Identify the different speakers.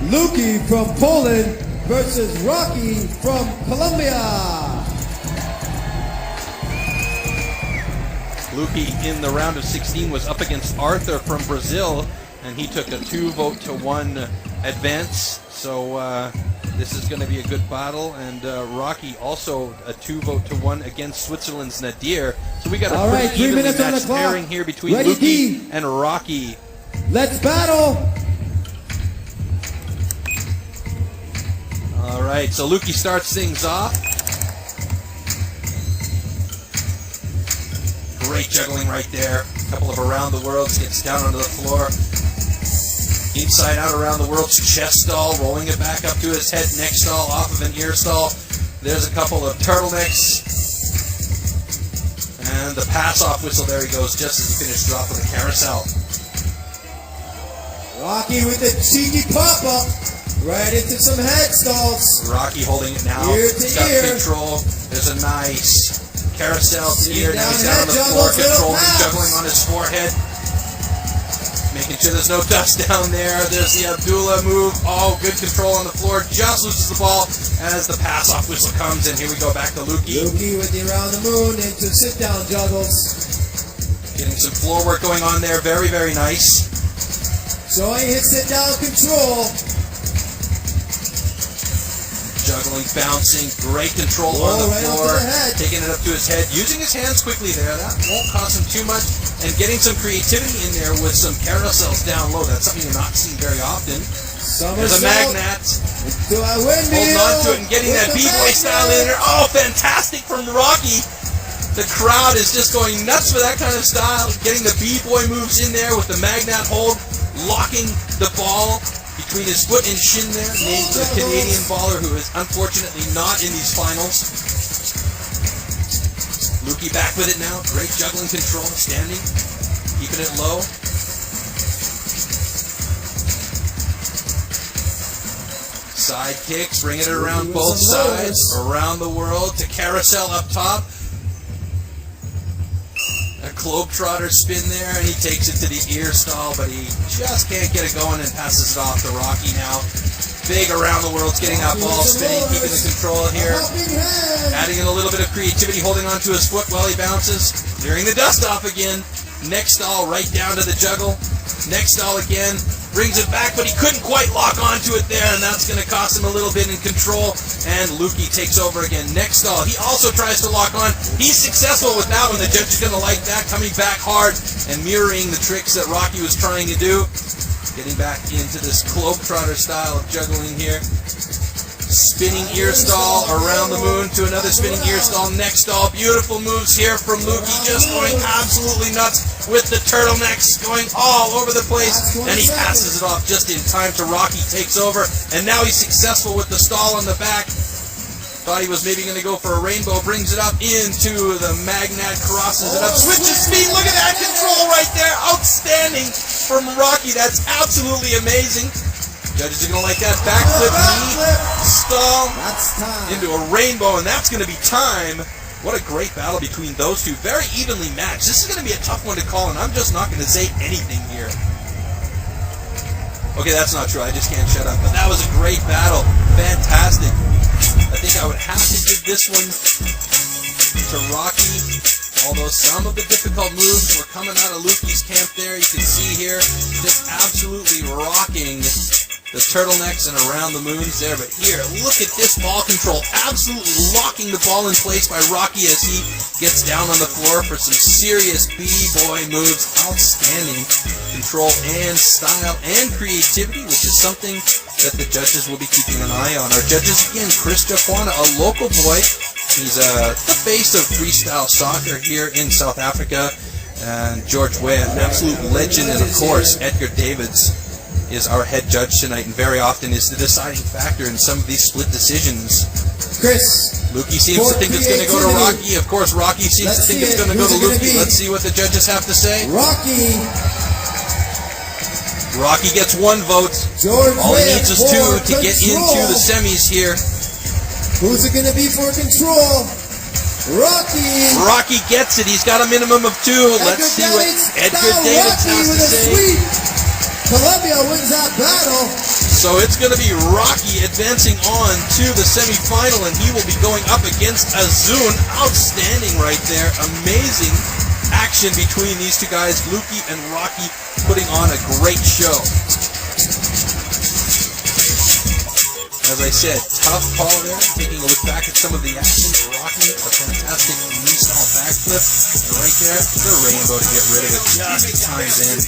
Speaker 1: Luki from Poland versus Rocky from Colombia.
Speaker 2: Luki in the round of 16 was up against Arthur from Brazil, and he took a 2-vote-to-1 advance. So this is going to be a good battle. And Rocky also a 2-vote-to-1 against Switzerland's Nadir. So we got a pretty evenly matched pairing here between Luki and Rocky.
Speaker 1: Let's battle.
Speaker 2: All right, so Luki starts things off. Great juggling right there. A couple of around the worlds, gets down onto the floor. Inside out around the world to chest stall, rolling it back up to his head, neck stall, off of an ear stall. There's a couple of turtlenecks. And the pass-off whistle, there he goes, just as he finished off with a carousel.
Speaker 1: Rocky with the cheeky pop-up. Right into some head stalls.
Speaker 2: Rocky holding it now.
Speaker 1: He's
Speaker 2: got control. There's a nice carousel to ear. Now he's down on the floor, controlling, juggling on his forehead. Making sure there's no dust down there. There's the Abdullah move. Oh, good control on the floor. Just loses the ball as the pass-off whistle comes. And here we go back to Luki.
Speaker 1: Luki with the around the moon into sit-down juggles.
Speaker 2: Getting some floor work going on there. Very, very nice.
Speaker 1: Showing his sit-down control.
Speaker 2: Juggling, bouncing, great control on the floor, taking it up to his head, using his hands quickly there. That won't cost him too much, and getting some creativity in there with some carousels down low. That's something you're not seeing very often. There's a magnat, holding on to it and getting that b-boy style in there. Oh, fantastic from Rocky. The crowd is just going nuts for that kind of style. Getting the b-boy moves in there with the magnat hold, locking the ball between his foot and shin there, named the Canadian baller who is unfortunately not in these finals. Luki back with it now. Great juggling control, standing, keeping it low. Side kicks, bringing it around both sides, around the world to carousel up top. A globetrotter spin there, and he takes it to the ear stall, but he just can't get it going and passes it off to Rocky now. Big around the world's getting that ball spinning, keeping the control here. Adding in a little bit of creativity, holding onto his foot while he bounces. Clearing the dust off again. Next stall right down to the juggle. Next stall again. Brings it back, but he couldn't quite lock onto it there, and that's going to cost him a little bit in control. And Luki takes over again. Next stall, he also tries to lock on. He's successful with that one. The judge is going to like that, coming back hard and mirroring the tricks that Rocky was trying to do. Getting back into this globetrotter style of juggling here. Spinning ear stall around the moon to another spinning ear stall. Next stall, beautiful moves here from Luki, just going absolutely nuts with the turtlenecks going all over the place. And he passes it off just in time to Rocky, takes over, and now he's successful with the stall on the back. Thought he was maybe going to go for a rainbow, brings it up into the magnat, crosses it up, switches speed. Look at that control right there, outstanding from Rocky. That's absolutely amazing. Judges are going to like that backflip knee stall into a rainbow, and that's going to be time. What a great battle between those two. Very evenly matched. This is going to be a tough one to call, and I'm just not going to say anything here. Okay, that's not true. I just can't shut up. But that was a great battle. Fantastic. I think I would have to give this one to Rocky. Although some of the difficult moves were coming out of Luki's camp there. You can see here, just absolutely rocking the turtlenecks and around the moons there. But here, look at this ball control. Absolutely locking the ball in place by Rocky as he gets down on the floor for some serious b-boy moves. Outstanding control and style and creativity, which is something that the judges will be keeping an eye on. Our judges, again, Chris Jafuana, a local boy. He's the face of freestyle soccer here in South Africa. And George Weah, an absolute legend. And, of course, Edgar Davids is our head judge tonight, and very often is the deciding factor in some of these split decisions.
Speaker 1: Chris,
Speaker 2: Luki seems to think it's going to go to Rocky. Of course, Rocky seems to think it's going to go to Luki. Let's see what the judges have to say. Rocky gets 1 vote. All he needs is 2 to get into the semis here.
Speaker 1: Who's it going to be for control? Rocky.
Speaker 2: Rocky gets it. He's got a minimum of 2. Let's see what Edgar Davids has to say.
Speaker 1: Colombia wins that battle.
Speaker 2: So it's going to be Rocky advancing on to the semifinal, and he will be going up against Azun. Outstanding right there. Amazing action between these two guys. Luki and Rocky putting on a great show. As I said, tough call there. Taking a look back at some of the action. Rocky, a fantastic new-style backflip. And right there, the rainbow to get rid of it. Just times in.